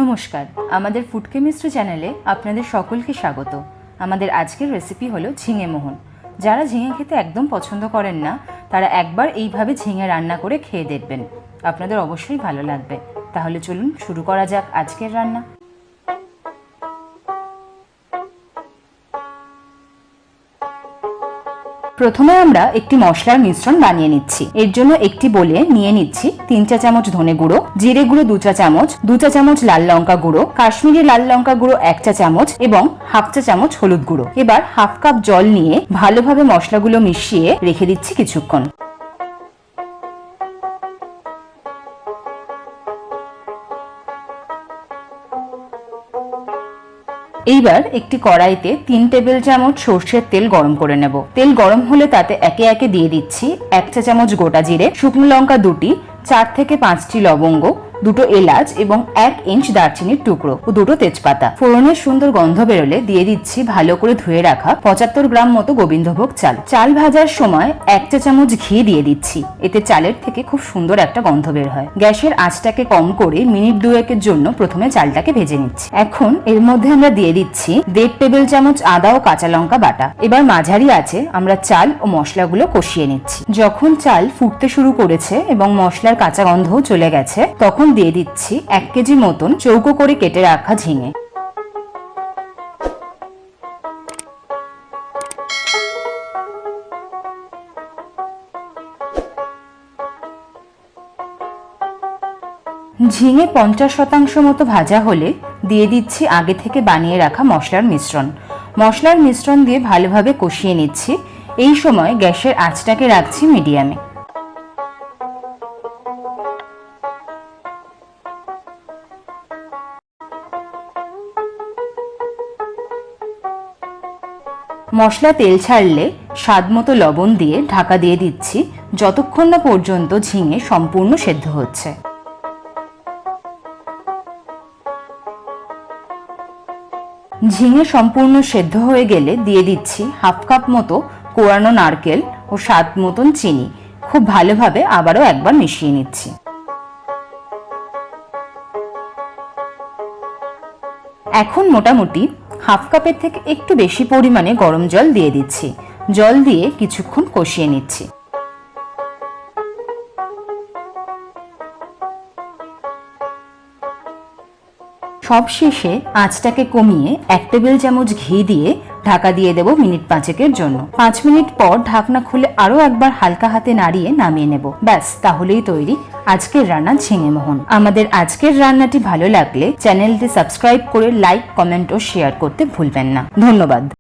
নমস্কার, আমাদের food chemistry চ্যানেলে আপনাদের সকলকে স্বাগত। আমাদের আজকের রেসিপি হলো ঝিঙে মোহন। যারা ঝিঙে খেতে একদম পছন্দ করেন না তারা একবার এইভাবে ঝিঙে রান্না করে খেয়ে দেখবেন, আপনাদের অবশ্যই ভালো লাগবে। তাহলে চলুন শুরু করা যাক আজকের রান্না। প্রথমে আমরা একটি মশলার মিশ্রণ বানিয়ে নিচ্ছি। এর জন্য একটি বোলে নিয়ে নিচ্ছি 3 চা চামচ ধনে গুঁড়ো, জিরে গুঁড়ো 2 চা চামচ, 2 চা চামচ লাল লঙ্কা গুঁড়ো, কাশ্মীরি লাল লঙ্কা গুঁড়ো 1 চা চামচ এবং হাফ চা চামচ হলুদ গুঁড়ো। এবার হাফ কাপ জল নিয়ে ভালোভাবে মশলাগুলো মিশিয়ে রেখে দিচ্ছি কিছুক্ষণ। এইবার একটি কড়াইতে 3 টেবিল চামচ সর্ষের তেল গরম করে নেব। তেল গরম হলে তাতে একে একে দিয়ে দিচ্ছি 1 চা চামচ গোটা জিরে, শুকনো লঙ্কা 2টি, 4 থেকে 5টি লবঙ্গ, 2টো এলাচ এবং 1 ইঞ্চ দারচিনির টুকরো ও 2টো তেজপাতা। ফোড়নের সুন্দর গন্ধ বেরোলে দিয়ে দিচ্ছি ভালো করে ধুয়ে রাখা 75 গ্রাম মতো গোবিন্দভোগ চাল। চাল ভাজার সময় 1 চা চামচ ঘি দিয়ে দিচ্ছি, এতে চালের থেকে খুব সুন্দর একটা গন্ধ বের হয়। গ্যাসের আঁচটাকে কম করে মিনিট 2-এর জন্য প্রথমে চালটাকে ভেজে নিচ্ছি। এখন এর মধ্যে আমরা দিয়ে দিচ্ছি 1.5 টেবিল চামচ আদা ও কাঁচা লঙ্কা বাটা। এবার মাঝারি আঁচে আমরা চাল ও মশলাগুলো কষিয়ে নিচ্ছি। যখন চাল ফুটতে শুরু করেছে এবং মশলার কাঁচা গন্ধও চলে গেছে তখন দিয়ে দিচ্ছি 1 কেজি মতন চৌকো করে কেটে রাখা ঝিঙে। ঝিঙে 50% মতো ভাজা হলে দিয়ে দিচ্ছি আগে থেকে বানিয়ে রাখা মশলার মিশ্রণ। মশলার মিশ্রণ দিয়ে ভালোভাবে কষিয়ে নিচ্ছি। এই সময় গ্যাসের আঁচটাকে রাখছি মিডিয়ামে। মশলা তেল ছাড়লে স্বাদ মতো লবণ দিয়ে ঢাকা দিয়ে দিচ্ছি যতক্ষণ না পর্যন্ত ঝিঙে সম্পূর্ণ সেদ্ধ হচ্ছে। ঝিঙে সম্পূর্ণ সেদ্ধ হয়ে গেলে দিয়ে দিচ্ছি হাফ কাপ মতো কোরানো নারকেল ও স্বাদ মতন চিনি। খুব ভালোভাবে আবারও একবার মিশিয়ে নিচ্ছি। এখন মোটামুটি হাফ কাপের থেকে একটু বেশি পরিমাণে গরম জল দিয়ে দিচ্ছি। জল দিয়ে কিছুক্ষণ কষিয়ে নিচ্ছি। সবশেষে আঁচটাকে কমিয়ে 1 টেবিল চামচ ঘি দিয়ে ঢাকা দিয়ে দেব মিনিট 5-এর জন্য। 5 মিনিট পর ঢাকনা খুলে আরো একবার হালকা হাতে নাড়িয়ে নামিয়ে নেব। ব্যাস, তাহলেই তৈরি আজকের রান্না ঝিঙে মোহন। আমাদের আজকের রান্নাটি ভালো লাগলে চ্যানেলটি সাবস্ক্রাইব করে লাইক, কমেন্ট ও শেয়ার করতে ভুলবেন না। ধন্যবাদ।